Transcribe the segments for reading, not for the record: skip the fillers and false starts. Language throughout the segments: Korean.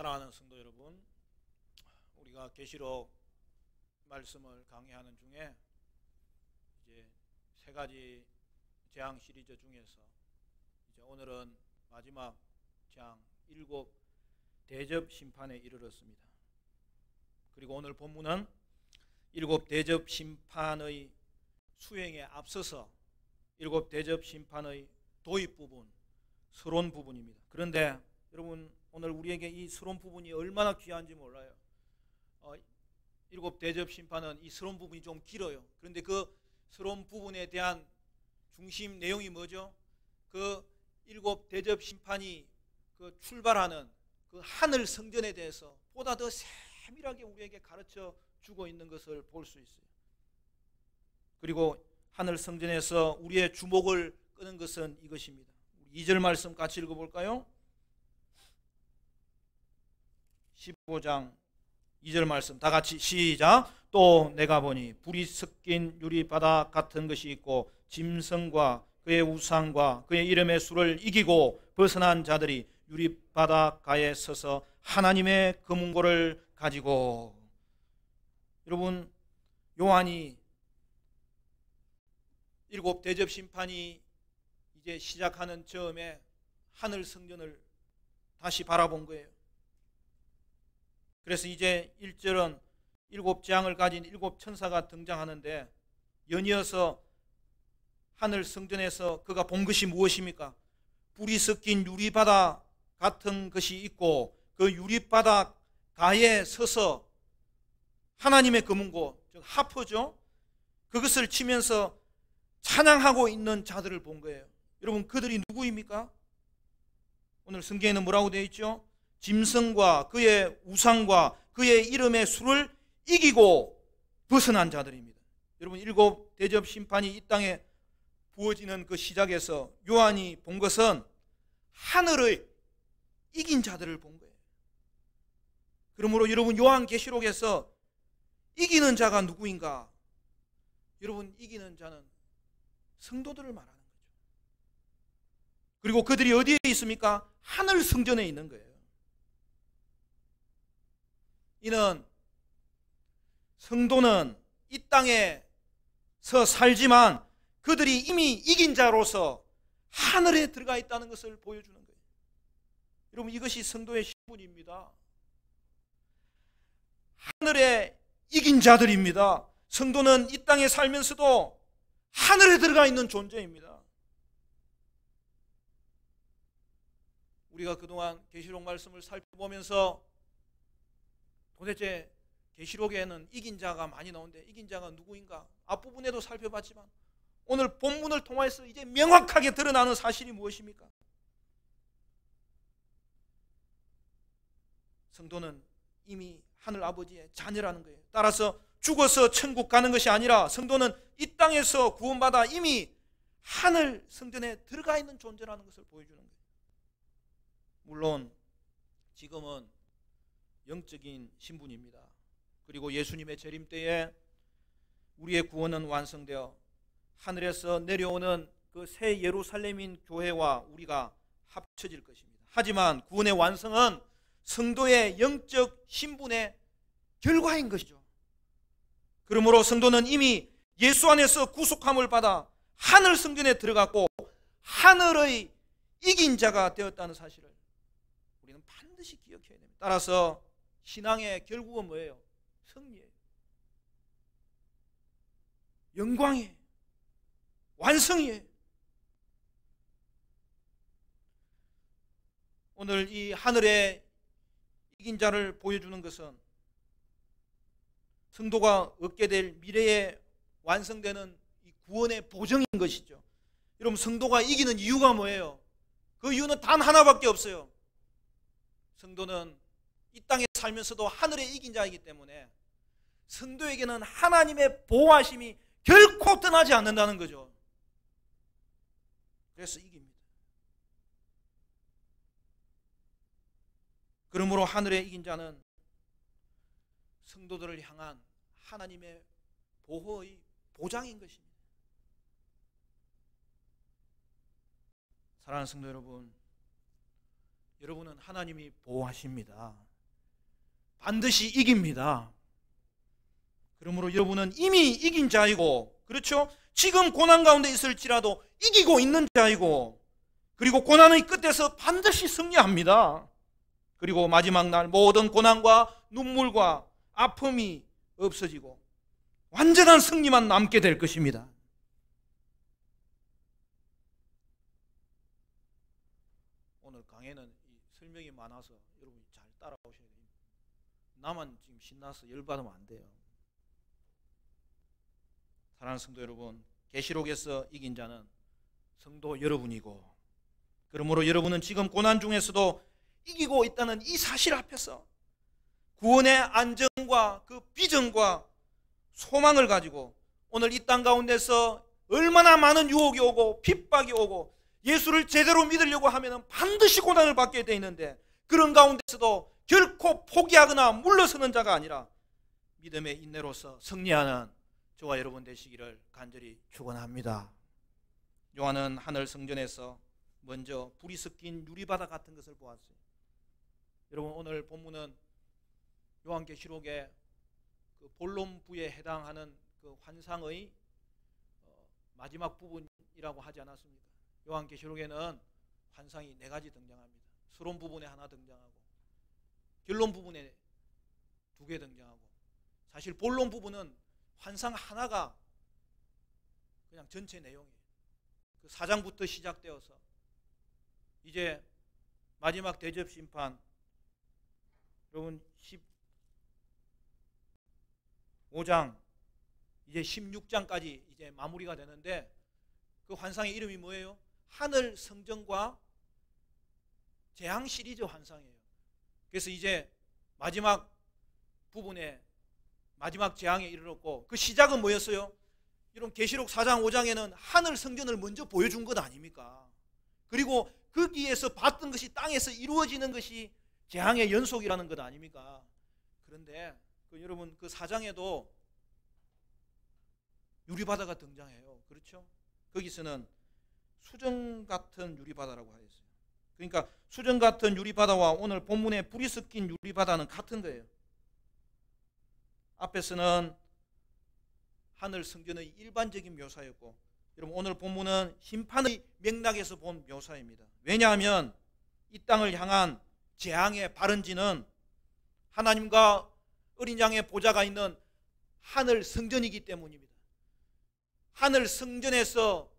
사랑하는 성도 여러분, 우리가 계시록 말씀을 강의하는 중에 이제 세 가지 재앙 시리즈 중에서 이제 오늘은 마지막 재앙 일곱 대접 심판에 이르렀습니다. 그리고 오늘 본문은 일곱 대접 심판의 수행에 앞서서 일곱 대접 심판의 도입 부분, 서론 부분입니다. 그런데 여러분, 오늘 우리에게 이 서론 부분이 얼마나 귀한지 몰라요. 일곱 대접 심판은 이 서론 부분이 좀 길어요. 그런데 그 서론 부분에 대한 중심 내용이 뭐죠? 그 일곱 대접 심판이 그 출발하는 그 하늘 성전에 대해서 보다 더 세밀하게 우리에게 가르쳐 주고 있는 것을 볼 수 있어요. 그리고 하늘 성전에서 우리의 주목을 끄는 것은 이것입니다. 2절 말씀 같이 읽어볼까요? 15장 2절 말씀 다 같이 시작. 또 내가 보니 불이 섞인 유리바다 같은 것이 있고 짐승과 그의 우상과 그의 이름의 수를 이기고 벗어난 자들이 유리바다가에 서서 하나님의 금은고를 가지고. 여러분, 요한이 일곱 대접 심판이 이제 시작하는 즈음에 하늘 성전을 다시 바라본 거예요. 그래서 이제 1절은 일곱 재앙을 가진 일곱 천사가 등장하는데 연이어서 하늘 성전에서 그가 본 것이 무엇입니까? 불이 섞인 유리바다 같은 것이 있고 그 유리바다 가에 서서 하나님의 금은고, 즉 하프죠, 그것을 치면서 찬양하고 있는 자들을 본 거예요. 여러분, 그들이 누구입니까? 오늘 성경에는 뭐라고 되어 있죠? 짐승과 그의 우상과 그의 이름의 수를 이기고 벗어난 자들입니다. 여러분, 일곱 대접 심판이 이 땅에 부어지는 그 시작에서 요한이 본 것은 하늘의 이긴 자들을 본 거예요. 그러므로 여러분, 요한계시록에서 이기는 자가 누구인가? 여러분, 이기는 자는 성도들을 말하는 거죠. 그리고 그들이 어디에 있습니까? 하늘 성전에 있는 거예요. 이는 성도는 이 땅에서 살지만 그들이 이미 이긴 자로서 하늘에 들어가 있다는 것을 보여주는 거예요. 여러분, 이것이 성도의 신분입니다. 하늘에 이긴 자들입니다. 성도는 이 땅에 살면서도 하늘에 들어가 있는 존재입니다. 우리가 그동안 계시록 말씀을 살펴보면서 도대체 계시록에는 이긴 자가 많이 나오는데 이긴 자가 누구인가? 앞부분에도 살펴봤지만 오늘 본문을 통해서 이제 명확하게 드러나는 사실이 무엇입니까? 성도는 이미 하늘 아버지의 자녀라는 거예요. 따라서 죽어서 천국 가는 것이 아니라 성도는 이 땅에서 구원받아 이미 하늘 성전에 들어가 있는 존재라는 것을 보여주는 거예요. 물론 지금은 영적인 신분입니다. 그리고 예수님의 재림 때에 우리의 구원은 완성되어 하늘에서 내려오는 그 새 예루살렘인 교회와 우리가 합쳐질 것입니다. 하지만 구원의 완성은 성도의 영적 신분의 결과인 것이죠. 그러므로 성도는 이미 예수 안에서 구속함을 받아 하늘 성전에 들어갔고 하늘의 이긴 자가 되었다는 사실을 우리는 반드시 기억해야 됩니다. 따라서 신앙의 결국은 뭐예요? 승리예요. 영광이에요. 완성이에요. 오늘 이 하늘의 이긴 자를 보여주는 것은 성도가 얻게 될 미래에 완성되는 이 구원의 보정인 것이죠. 여러분, 성도가 이기는 이유가 뭐예요? 그 이유는 단 하나밖에 없어요. 성도는 이 땅에 살면서도 하늘에 이긴 자이기 때문에 성도에게는 하나님의 보호하심이 결코 떠나지 않는다는 거죠. 그래서 이깁니다. 그러므로 하늘에 이긴 자는 성도들을 향한 하나님의 보호의 보장인 것입니다. 사랑하는 성도 여러분, 여러분은 하나님이 보호하십니다. 반드시 이깁니다. 그러므로 여러분은 이미 이긴 자이고, 그렇죠? 지금 고난 가운데 있을지라도 이기고 있는 자이고, 그리고 고난의 끝에서 반드시 승리합니다. 그리고 마지막 날 모든 고난과 눈물과 아픔이 없어지고 완전한 승리만 남게 될 것입니다. 오늘 강의는 설명이 많아서 여러분이 잘 따라오셔야 됩니다. 나만 지금 신나서 열받으면 안 돼요. 사랑하는 성도 여러분, 계시록에서 이긴 자는 성도 여러분이고, 그러므로 여러분은 지금 고난 중에서도 이기고 있다는 이 사실 앞에서 구원의 안정과 그 비전과 소망을 가지고 오늘 이 땅 가운데서 얼마나 많은 유혹이 오고 핍박이 오고 예수를 제대로 믿으려고 하면 반드시 고난을 받게 되어 있는데, 그런 가운데서도 결코 포기하거나 물러서는 자가 아니라 믿음의 인내로서 승리하는 저와 여러분 되시기를 간절히 축원합니다. 요한은 하늘 성전에서 먼저 불이 섞인 유리바다 같은 것을 보았어요. 여러분, 오늘 본문은 요한계시록의 그 본론부에 해당하는 그 환상의 마지막 부분이라고 하지 않았습니까? 요한계시록에는 환상이 4가지 등장합니다. 서론 부분에 하나 등장하고 결론 부분에 2개 등장하고, 사실 본론 부분은 환상 하나가 그냥 전체 내용이에요. 그 4장부터 시작되어서 이제 마지막 대접 심판, 여러분 15장 이제 16장까지 이제 마무리가 되는데, 그 환상의 이름이 뭐예요? 하늘 성전과 재앙 시리즈 환상이에요. 그래서 이제 마지막 부분에 마지막 재앙에 이르렀고, 그 시작은 뭐였어요? 이런 계시록 4장 5장에는 하늘 성전을 먼저 보여준 것 아닙니까? 그리고 거기에서 봤던 것이 땅에서 이루어지는 것이 재앙의 연속이라는 것 아닙니까? 그런데 여러분, 그 4장에도 유리바다가 등장해요. 그렇죠? 거기서는 수정 같은 유리바다라고 하였어요. 그러니까 수정 같은 유리바다와 오늘 본문에 불이 섞인 유리바다는 같은 거예요. 앞에서는 하늘 성전의 일반적인 묘사였고, 여러분 오늘 본문은 심판의 맥락에서 본 묘사입니다. 왜냐하면 이 땅을 향한 재앙의 발원지는 하나님과 어린 양의 보좌가 있는 하늘 성전이기 때문입니다. 하늘 성전에서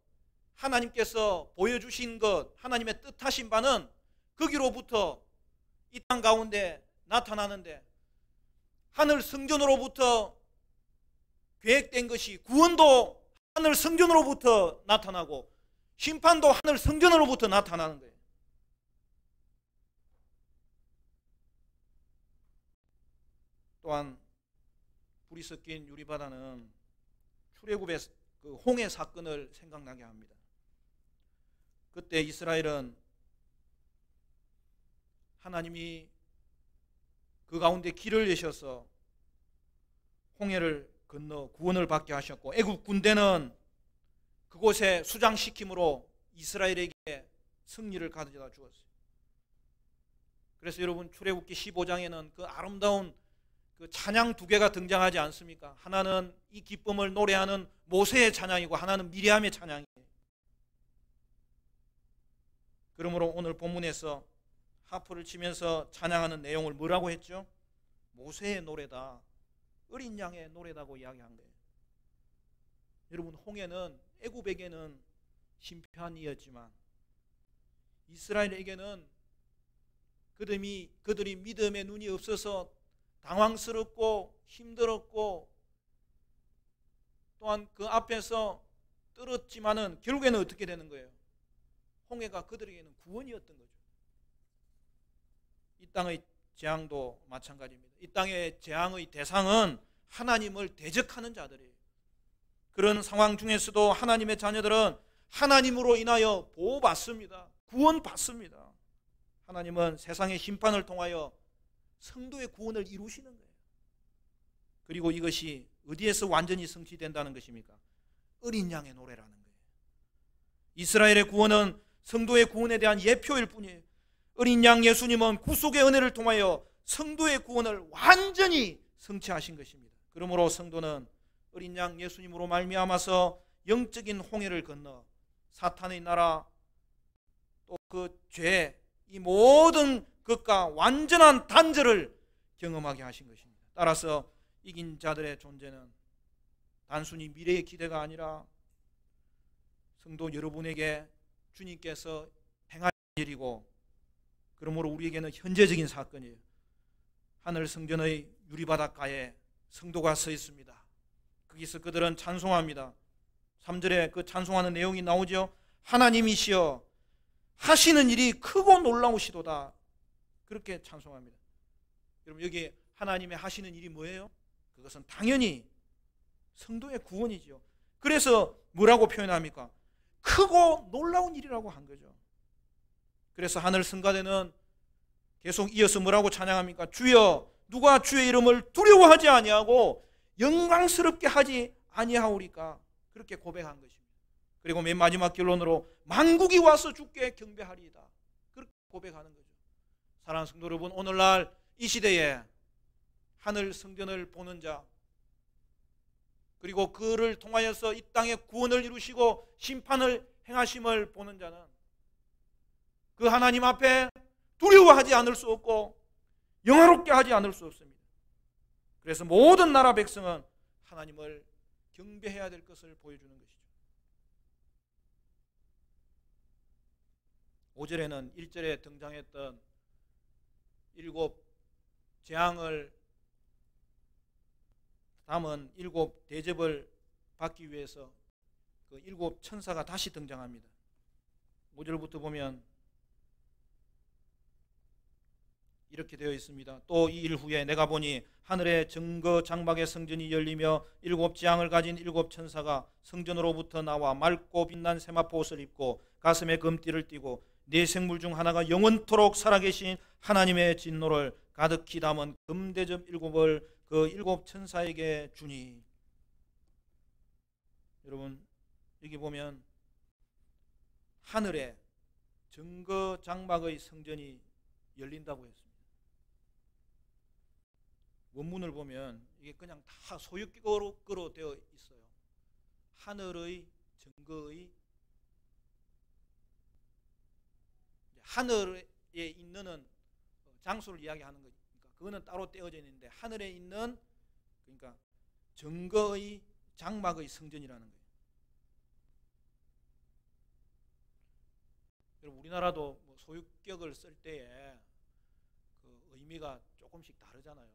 하나님께서 보여주신 것, 하나님의 뜻하신 바는 거기로부터 이 땅 가운데 나타나는데, 하늘 성전으로부터 계획된 것이 구원도 하늘 성전으로부터 나타나고 심판도 하늘 성전으로부터 나타나는 거예요. 또한 불이 섞인 유리바다는 출애굽의 그 홍해 사건을 생각나게 합니다. 그때 이스라엘은 하나님이 그 가운데 길을 내셔서 홍해를 건너 구원을 받게 하셨고, 애굽 군대는 그곳에 수장시킴으로 이스라엘에게 승리를 가져다 주었어요. 그래서 여러분 출애굽기 15장에는 그 아름다운 그 찬양 2개가 등장하지 않습니까? 하나는 이 기쁨을 노래하는 모세의 찬양이고 하나는 미리암의 찬양이에요. 그러므로 오늘 본문에서 하프를 치면서 찬양하는 내용을 뭐라고 했죠? 모세의 노래다, 어린 양의 노래다고 이야기한 거예요. 여러분, 홍해는 애굽에게는 심판이었지만 이스라엘에게는 그들이 믿음의 눈이 없어서 당황스럽고 힘들었고, 또한 그 앞에서 떨었지만은 결국에는 어떻게 되는 거예요? 홍해가 그들에게는 구원이었던 거죠. 이 땅의 재앙도 마찬가지입니다. 이 땅의 재앙의 대상은 하나님을 대적하는 자들이에요. 그런 상황 중에서도 하나님의 자녀들은 하나님으로 인하여 보호받습니다. 구원받습니다. 하나님은 세상의 심판을 통하여 성도의 구원을 이루시는 거예요. 그리고 이것이 어디에서 완전히 성취된다는 것입니까? 어린 양의 노래라는 거예요. 이스라엘의 구원은 성도의 구원에 대한 예표일 뿐이에요. 어린 양 예수님은 구속의 은혜를 통하여 성도의 구원을 완전히 성취하신 것입니다. 그러므로 성도는 어린 양 예수님으로 말미암아서 영적인 홍해를 건너 사탄의 나라 또 그 죄, 이 모든 것과 완전한 단절을 경험하게 하신 것입니다. 따라서 이긴 자들의 존재는 단순히 미래의 기대가 아니라 성도 여러분에게 주님께서 행하신 일이고, 그러므로 우리에게는 현재적인 사건이에요. 하늘 성전의 유리바닷가에 성도가 서 있습니다. 거기서 그들은 찬송합니다. 3절에 그 찬송하는 내용이 나오죠. 하나님이시여 하시는 일이 크고 놀라우시도다. 그렇게 찬송합니다. 여러분, 여기 하나님의 하시는 일이 뭐예요? 그것은 당연히 성도의 구원이죠. 그래서 뭐라고 표현합니까? 크고 놀라운 일이라고 한 거죠. 그래서 하늘 성가대는 계속 이어서 뭐라고 찬양합니까? 주여, 누가 주의 이름을 두려워하지 아니하고 영광스럽게 하지 아니하오리까? 그렇게 고백한 것입니다. 그리고 맨 마지막 결론으로 만국이 와서 주께 경배하리이다. 그렇게 고백하는 거죠. 사랑하는 성도 여러분, 오늘날 이 시대에 하늘 성전을 보는 자, 그리고 그를 통하여서 이 땅에 구원을 이루시고 심판을 행하심을 보는 자는 그 하나님 앞에 두려워하지 않을 수 없고 영화롭게 하지 않을 수 없습니다. 그래서 모든 나라 백성은 하나님을 경배해야 될 것을 보여주는 것이죠. 5절에는 1절에 등장했던 7 재앙을 담은 7 대접을 받기 위해서 그 7 천사가 다시 등장합니다. 5절부터 보면 이렇게 되어 있습니다. 또 이 일 후에 내가 보니 하늘의 증거 장막의 성전이 열리며 7 재앙을 가진 7 천사가 성전으로부터 나와 맑고 빛난 세마포 옷을 입고 가슴에 금띠를 띠고 네 생물 중 하나가 영원토록 살아계신 하나님의 진노를 가득히 담은 금대접 7을 그 7 천사에게 주니. 여러분, 여기 보면 하늘에 증거 장막의 성전이 열린다고 했습니다. 원문을 보면 이게 그냥 다 소유격으로 되어 있어요. 하늘의 증거의, 하늘에 있는 장소를 이야기하는 거니까 그거는 따로 떼어져 있는데, 하늘에 있는, 그러니까 증거의 장막의 성전이라는 거예요. 여러분, 우리나라도 뭐 소유격을 쓸 때에 그 의미가 조금씩 다르잖아요.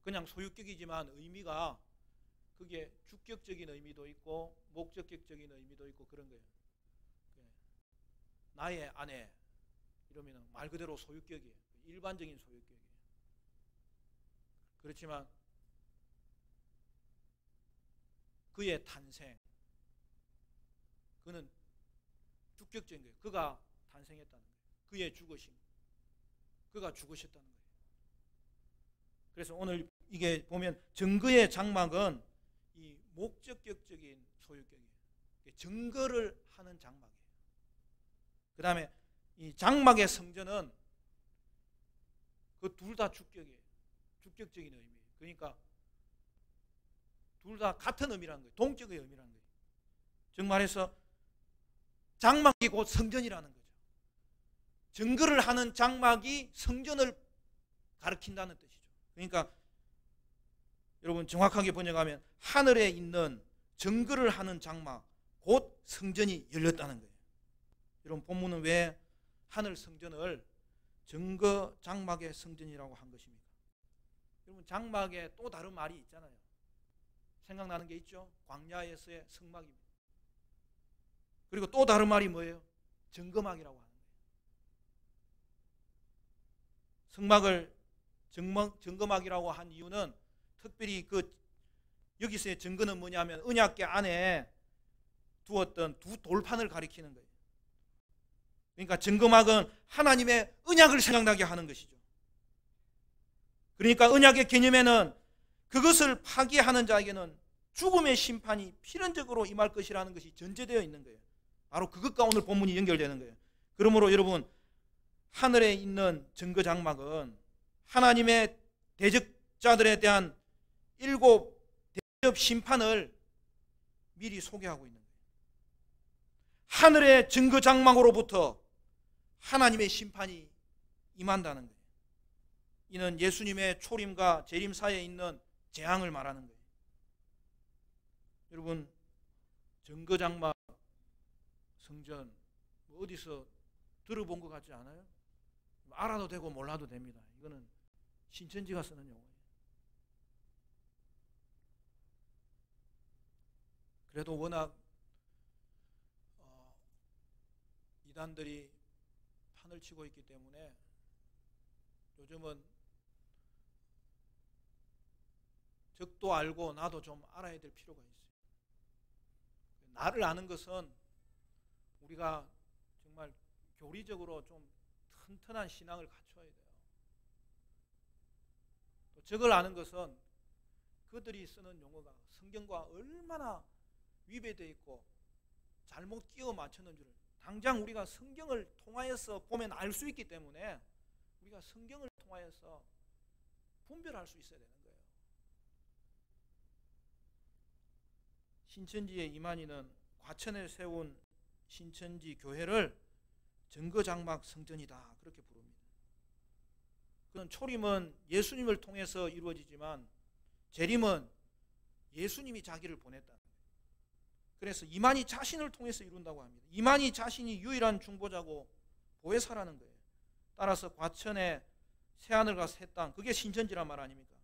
그냥 소유격이지만 의미가 그게 주격적인 의미도 있고 목적격적인 의미도 있고 그런 거예요. 나의 아내 이러면 말 그대로 소유격이에요. 일반적인 소유격이에요. 그렇지만 그의 탄생, 그는 주격적인 거예요. 그가 탄생했다는 거예요. 그의 죽으심, 그가 죽으셨다는 거예요. 그래서 오늘 이게 보면 증거의 장막은 이 목적격적인 소유격이에요. 증거를 하는 장막이에요. 그 다음에 이 장막의 성전은 그 둘 다 주격이에요. 주격적인 의미예요. 그러니까 둘 다 같은 의미라는 거예요. 동격의 의미라는 거예요. 즉 말해서 장막이 곧 성전이라는 거죠. 증거를 하는 장막이 성전을 가리킨다는 뜻이죠. 그러니까 여러분, 정확하게 번역하면 하늘에 있는 증거를 하는 장막, 곧 성전이 열렸다는 거예요. 여러분, 본문은 왜 하늘 성전을 증거 장막의 성전이라고 한 것입니까? 여러분, 장막에 또 다른 말이 있잖아요. 생각나는 게 있죠? 광야에서의 성막입니다. 그리고 또 다른 말이 뭐예요? 증거막이라고 하는 거예요. 성막을 증거막이라고 한 이유는 특별히 여기서의 증거는 뭐냐면 언약궤 안에 두었던 두 돌판을 가리키는 거예요. 그러니까 증거막은 하나님의 언약을 생각나게 하는 것이죠. 그러니까 언약의 개념에는 그것을 파기하는 자에게는 죽음의 심판이 필연적으로 임할 것이라는 것이 전제되어 있는 거예요. 바로 그것과 오늘 본문이 연결되는 거예요. 그러므로 여러분, 하늘에 있는 증거 장막은 하나님의 대적자들에 대한 7 대접 심판을 미리 소개하고 있는 거예요. 하늘의 증거 장막으로부터 하나님의 심판이 임한다는 거예요. 이는 예수님의 초림과 재림 사이에 있는 재앙을 말하는 거예요. 여러분, 증거 장막 성전 어디서 들어본 것 같지 않아요? 알아도 되고 몰라도 됩니다. 이거는 신천지가 쓰는 용어예요. 그래도 워낙 이단들이 판을 치고 있기 때문에 요즘은 적도 알고 나도 좀 알아야 될 필요가 있어요. 나를 아는 것은 우리가 정말 교리적으로 좀 튼튼한 신앙을 갖춰야 돼요. 또 적을 아는 것은 그들이 쓰는 용어가 성경과 얼마나 위배되어 있고 잘못 끼워 맞췄는지를 당장 우리가 성경을 통하여서 보면 알 수 있기 때문에 우리가 성경을 통하여서 분별할 수 있어야 되는 거예요. 신천지의 이만희는 과천에 세운 신천지 교회를 증거장막 성전이다 그렇게 부릅니다. 그는 초림은 예수님을 통해서 이루어지지만 재림은 예수님이 자기를 보냈다. 그래서 이만희 자신을 통해서 이룬다고 합니다. 이만희 자신이 유일한 중보자고 보혜사라는 거예요. 따라서 과천에 새하늘과 새 땅, 그게 신천지란 말 아닙니까?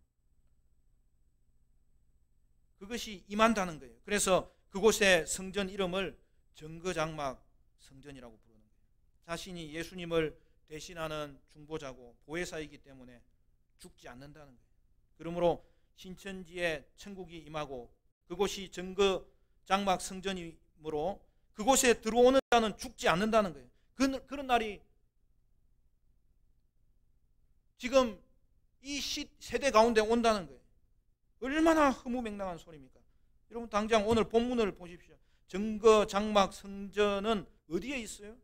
그것이 임한다는 거예요. 그래서 그곳의 성전 이름을 증거장막 성전이라고 부르는 거예요. 자신이 예수님을 대신하는 중보자고 보혜사이기 때문에 죽지 않는다는 거예요. 그러므로 신천지에 천국이 임하고 그곳이 증거장막 성전이므로 그곳에 들어오는 자는 죽지 않는다는 거예요. 그런 날이 지금 이 세대 가운데 온다는 거예요. 얼마나 허무맹랑한 소리입니까? 여러분 당장 오늘 본문을 보십시오. 증거장막 성전은 어디에 있어요?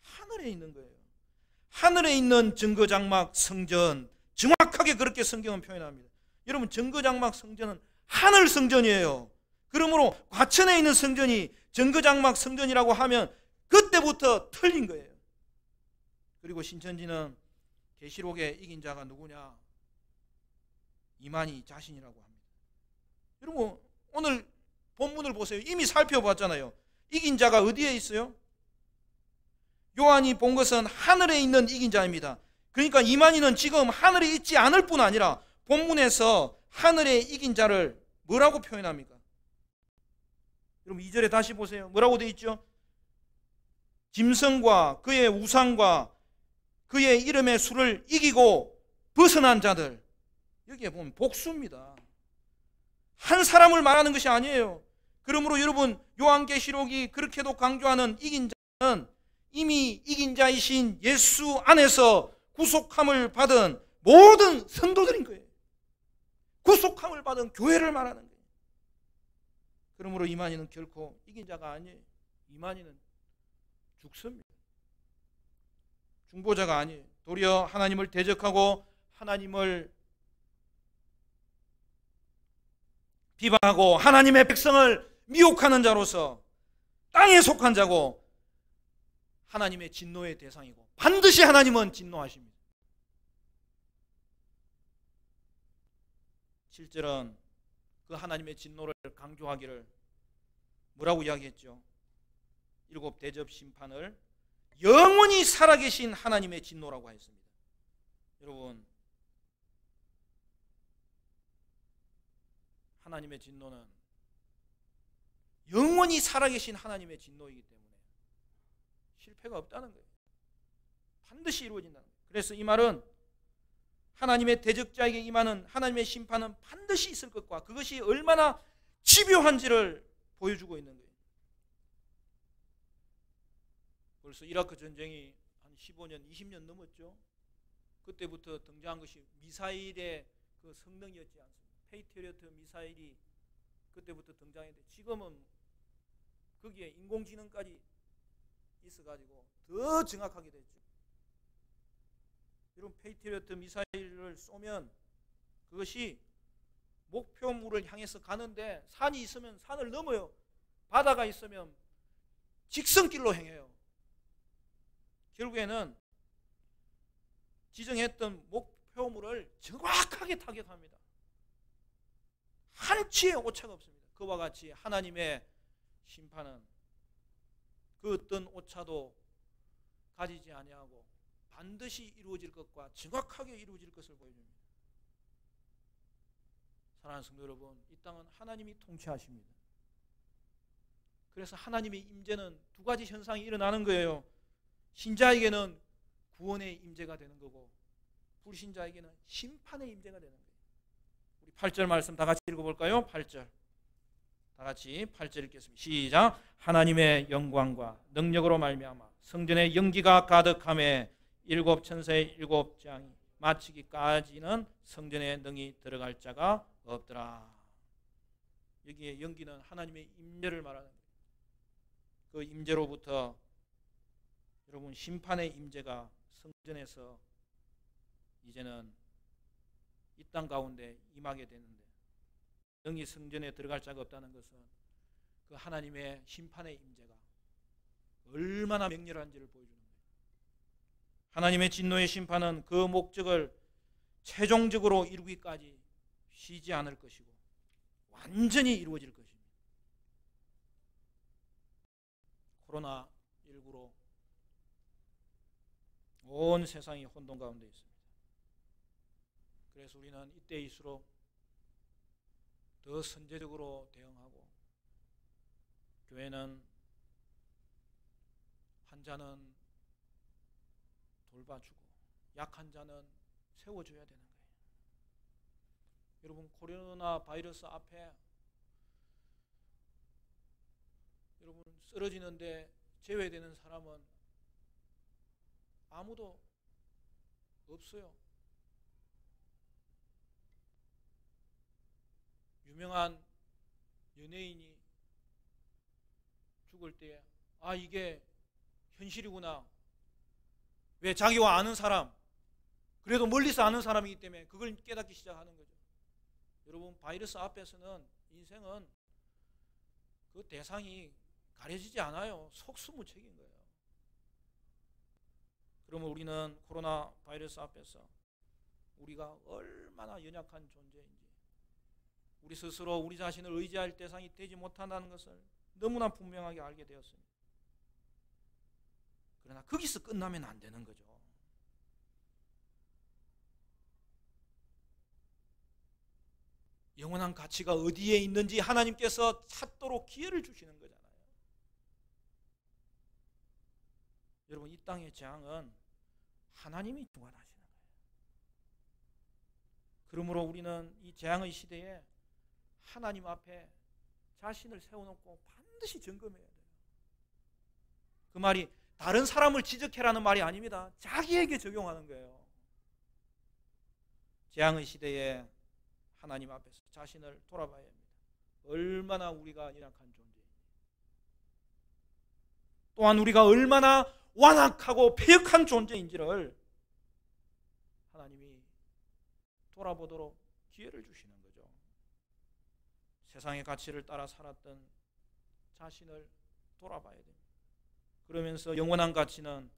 하늘에 있는 거예요. 하늘에 있는 증거장막 성전, 정확하게 그렇게 성경은 표현합니다. 여러분 증거장막 성전은 하늘 성전이에요. 그러므로 과천에 있는 성전이 증거장막 성전이라고 하면 그때부터 틀린 거예요. 그리고 신천지는 계시록에 이긴 자가 누구냐? 이만희 자신이라고 합니다. 여러분 오늘 본문을 보세요. 이미 살펴봤잖아요. 이긴 자가 어디에 있어요? 요한이 본 것은 하늘에 있는 이긴 자입니다. 그러니까 이만희는 지금 하늘에 있지 않을 뿐 아니라 본문에서 하늘에 이긴 자를 뭐라고 표현합니까? 여러분 2절에 다시 보세요. 뭐라고 되어 있죠? 짐승과 그의 우상과 그의 이름의 수를 이기고 벗어난 자들. 여기에 보면 복수입니다. 한 사람을 말하는 것이 아니에요. 그러므로 여러분 요한계시록이 그렇게도 강조하는 이긴 자는 이미 이긴 자이신 예수 안에서 구속함을 받은 모든 성도들인 거예요. 구속함을 받은 교회를 말하는 거예요. 그러므로 이만희는 결코 이긴 자가 아니에요. 이만희는 죽습니다. 중보자가 아니에요. 도리어 하나님을 대적하고 하나님을 비방하고 하나님의 백성을 미혹하는 자로서 땅에 속한 자고 하나님의 진노의 대상이고 반드시 하나님은 진노하십니다. 7절은 그 하나님의 진노를 강조하기를 뭐라고 이야기했죠? 7 대접 심판을 영원히 살아계신 하나님의 진노라고 했습니다. 여러분 하나님의 진노는 영원히 살아계신 하나님의 진노이기 때문에 실패가 없다는 거예요. 반드시 이루어진다는 거예요. 그래서 이 말은 하나님의 대적자에게 임하는 하나님의 심판은 반드시 있을 것과 그것이 얼마나 집요한지를 보여주고 있는 거예요. 벌써 이라크 전쟁이 한 15년, 20년 넘었죠. 그때부터 등장한 것이 미사일의 그 성능이었지 않습니까? 페이트리어트 미사일이 그때부터 등장했는데 지금은 거기에 인공지능까지 있어가지고 더 정확하게 됐죠. 여러분 페이트리어트 미사일을 쏘면 그것이 목표물을 향해서 가는데 산이 있으면 산을 넘어요. 바다가 있으면 직선길로 행해요. 결국에는 지정했던 목표물을 정확하게 타격합니다. 한치의 오차가 없습니다. 그와 같이 하나님의 심판은 그 어떤 오차도 가지지 아니하고 반드시 이루어질 것과 정확하게 이루어질 것을 보여줍니다. 사랑하는 성도 여러분, 이 땅은 하나님이 통치하십니다. 그래서 하나님의 임재는 두 가지 현상이 일어나는 거예요. 신자에게는 구원의 임재가 되는 거고 불신자에게는 심판의 임재가 되는 거예요. 우리 8절 말씀 다 같이 읽어볼까요? 8절 다 같이 8절 읽겠습니다. 시작. 하나님의 영광과 능력으로 말미암아 성전의 연기가 가득하며 일곱 천사의 일곱 장이 마치기까지는 성전에 능히 들어갈 자가 없더라. 여기에 연기는 하나님의 임재를 말하는 거예요. 그 임재로부터 여러분 심판의 임재가 성전에서 이제는 이 땅 가운데 임하게 되는데, 능히 성전에 들어갈 자가 없다는 것은 그 하나님의 심판의 임재가 얼마나 맹렬한지를 보여주는 거예요. 하나님의 진노의 심판은 그 목적을 최종적으로 이루기까지 쉬지 않을 것이고 완전히 이루어질 것입니다. 코로나19로 온 세상이 혼돈 가운데 있습니다. 그래서 우리는 이때일수록 더 선제적으로 대응하고, 교회는 환자는 돌봐주고 약한 자는 세워줘야 되는 거예요. 여러분, 코로나 바이러스 앞에 여러분 쓰러지는데 제외되는 사람은 아무도 없어요. 유명한 연예인이 죽을 때 이게 현실이구나. 왜? 자기와 아는 사람, 그래도 멀리서 아는 사람이기 때문에 그걸 깨닫기 시작하는 거죠. 여러분, 바이러스 앞에서는 인생은 그 대상이 가려지지 않아요. 속수무책인 거예요. 그러면 우리는 코로나 바이러스 앞에서 우리가 얼마나 연약한 존재인지, 우리 스스로 우리 자신을 의지할 대상이 되지 못한다는 것을 너무나 분명하게 알게 되었습니다. 그러나 거기서 끝나면 안 되는 거죠. 영원한 가치가 어디에 있는지 하나님께서 찾도록 기회를 주시는 거잖아요. 여러분, 이 땅의 재앙은 하나님이 주관하시는 거예요. 그러므로 우리는 이 재앙의 시대에 하나님 앞에 자신을 세워놓고 반드시 점검해야 돼요. 그 말이 다른 사람을 지적해라는 말이 아닙니다. 자기에게 적용하는 거예요. 재앙의 시대에 하나님 앞에서 자신을 돌아봐야 합니다. 얼마나 우리가 연약한 존재인지, 또한 우리가 얼마나 완악하고 패역한 존재인지를 하나님이 돌아보도록 기회를 주시는 거죠. 세상의 가치를 따라 살았던 자신을 돌아봐야 됩니다. 그러면서 영원한 가치는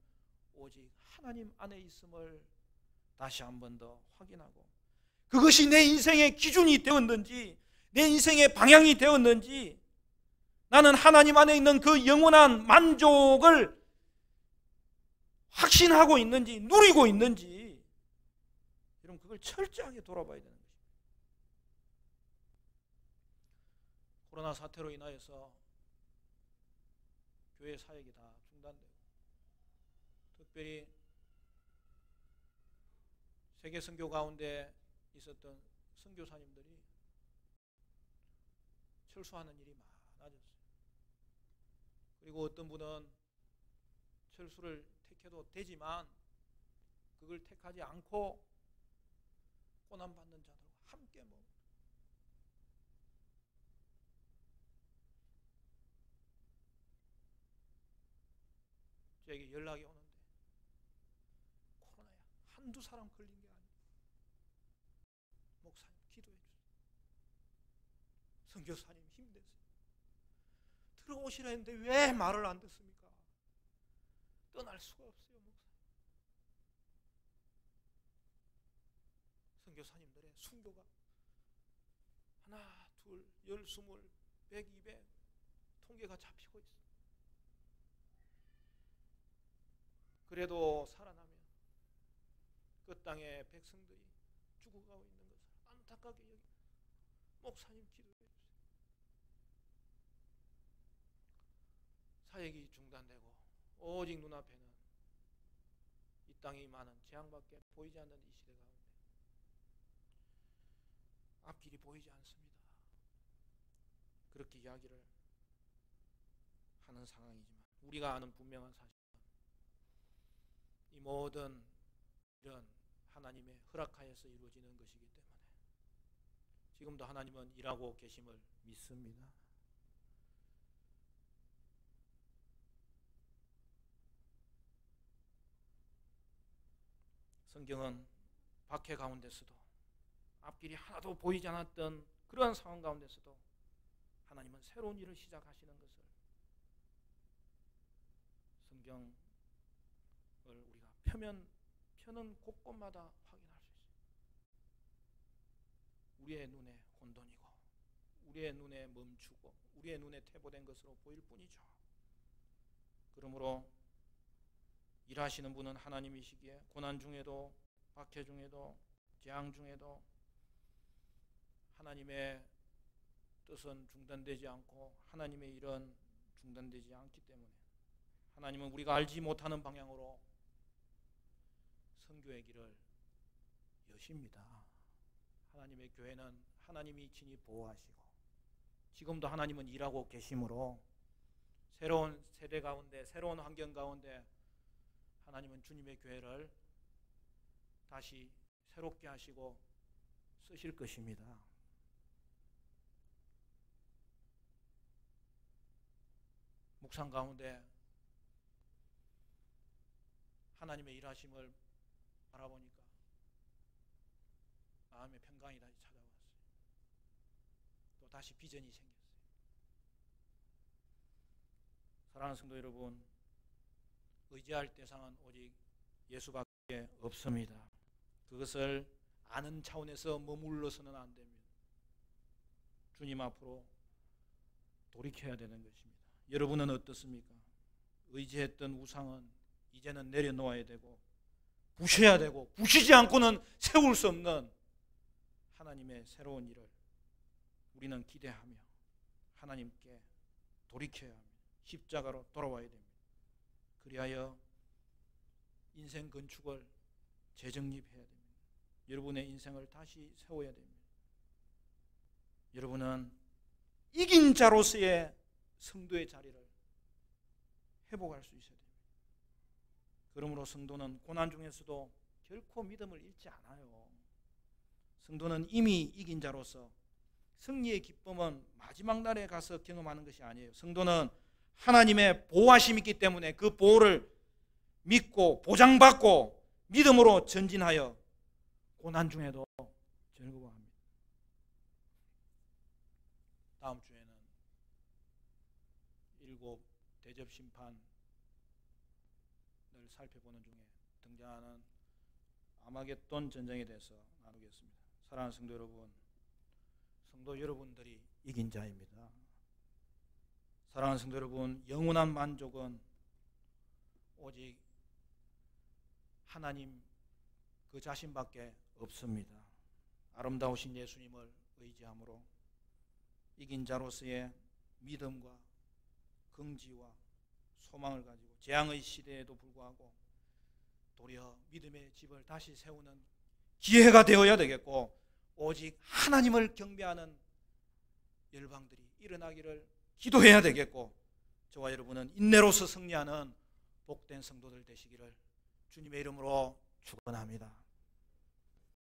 오직 하나님 안에 있음을 다시 한 번 더 확인하고, 그것이 내 인생의 기준이 되었는지, 내 인생의 방향이 되었는지, 나는 하나님 안에 있는 그 영원한 만족을 확신하고 있는지, 누리고 있는지, 여러분, 그걸 철저하게 돌아봐야 되는 것입니다. 코로나 사태로 인하여서 교회 사역이 다 중단되고, 특별히 세계 선교 가운데 있었던 선교사님들이 철수하는 일이 많아졌어요. 그리고 어떤 분은 철수를 택해도 되지만 그걸 택하지 않고 고난받는 자들과 함께 저에게 연락이 오는데, 코로나야, 한두 사람 걸린 게 아니에요. 목사님 기도해 주세요. 선교사님 힘내세요. 들어오시라 했는데 왜 말을 안 듣습니까? 떠날 수가 없어요. 목사님. 선교사님들의 순교가 하나, 둘, 10, 20, 100, 200 통계가 잡히고 있어요. 그래도 살아나면 그 땅의 백성들이 죽어가고 있는 것을 안타깝게 여기 목사님 기도해 주세요. 사역이 중단되고 오직 눈앞에는 이 땅이 많은 재앙밖에 보이지 않는 이 시대 가운데 앞길이 보이지 않습니다. 그렇게 이야기를 하는 상황이지만 우리가 아는 분명한 사실은 이 모든 이런 하나님의 허락하여서 이루어지는 것이기 때문에 지금도 하나님은 일하고 계심을 믿습니다. 성경은 박해 가운데서도 앞길이 하나도 보이지 않았던 그러한 상황 가운데서도 하나님은 새로운 일을 시작하시는 것을 성경을 우리가 펴는 곳곳마다 확인할 수 있어요. 우리의 눈에 혼돈이고 우리의 눈에 멈추고 우리의 눈에 퇴보된 것으로 보일 뿐이죠. 그러므로 일하시는 분은 하나님이시기에 고난 중에도 박해 중에도 재앙 중에도 하나님의 뜻은 중단되지 않고 하나님의 일은 중단되지 않기 때문에 하나님은 우리가 알지 못하는 방향으로 선교의 길을 여십니다. 하나님의 교회는 하나님이 친히 보호하시고 지금도 하나님은 일하고 계심으로 새로운 세대 가운데 새로운 환경 가운데 하나님은 주님의 교회를 다시 새롭게 하시고 쓰실 것입니다. 묵상 가운데 하나님의 일하심을 바라보니까 마음의 평강이 다시 찾아왔어요. 또 다시 비전이 생겼어요. 사랑하는 성도 여러분, 의지할 대상은 오직 예수밖에 없습니다. 그것을 아는 차원에서 머물러서는 안 됩니다. 주님 앞으로 돌이켜야 되는 것입니다. 여러분은 어떻습니까? 의지했던 우상은 이제는 내려놓아야 되고 부셔야 되고 부시지 않고는 세울 수 없는 하나님의 새로운 일을 우리는 기대하며 하나님께 돌이켜야 합니다. 십자가로 돌아와야 됩니다. 그리하여 인생 건축을 재정립해야 됩니다. 여러분의 인생을 다시 세워야 됩니다. 여러분은 이긴 자로서의 성도의 자리를 회복할 수 있어야 됩니다. 그러므로 성도는 고난 중에서도 결코 믿음을 잃지 않아요. 성도는 이미 이긴 자로서 승리의 기쁨은 마지막 날에 가서 경험하는 것이 아니에요. 성도는 하나님의 보호하심이 있기 때문에 그 보호를 믿고 보장받고 믿음으로 전진하여 고난 중에도 즐거워합니다. 다음 주에는 7 대접 심판을 살펴보는 중에 등장하는 아마겟돈 전쟁에 대해서 나누겠습니다. 사랑하는 성도 여러분, 성도 여러분들이 이긴 자입니다. 사랑하는 성도 여러분, 영원한 만족은 오직 하나님 그 자신밖에 없습니다. 아름다우신 예수님을 의지함으로 이긴 자로서의 믿음과 긍지와 소망을 가지고 재앙의 시대에도 불구하고 도리어 믿음의 집을 다시 세우는 기회가 되어야 되겠고 오직 하나님을 경배하는 열방들이 일어나기를 기도해야 되겠고 저와 여러분은 인내로서 승리하는 복된 성도들 되시기를 주님의 이름으로 축원합니다.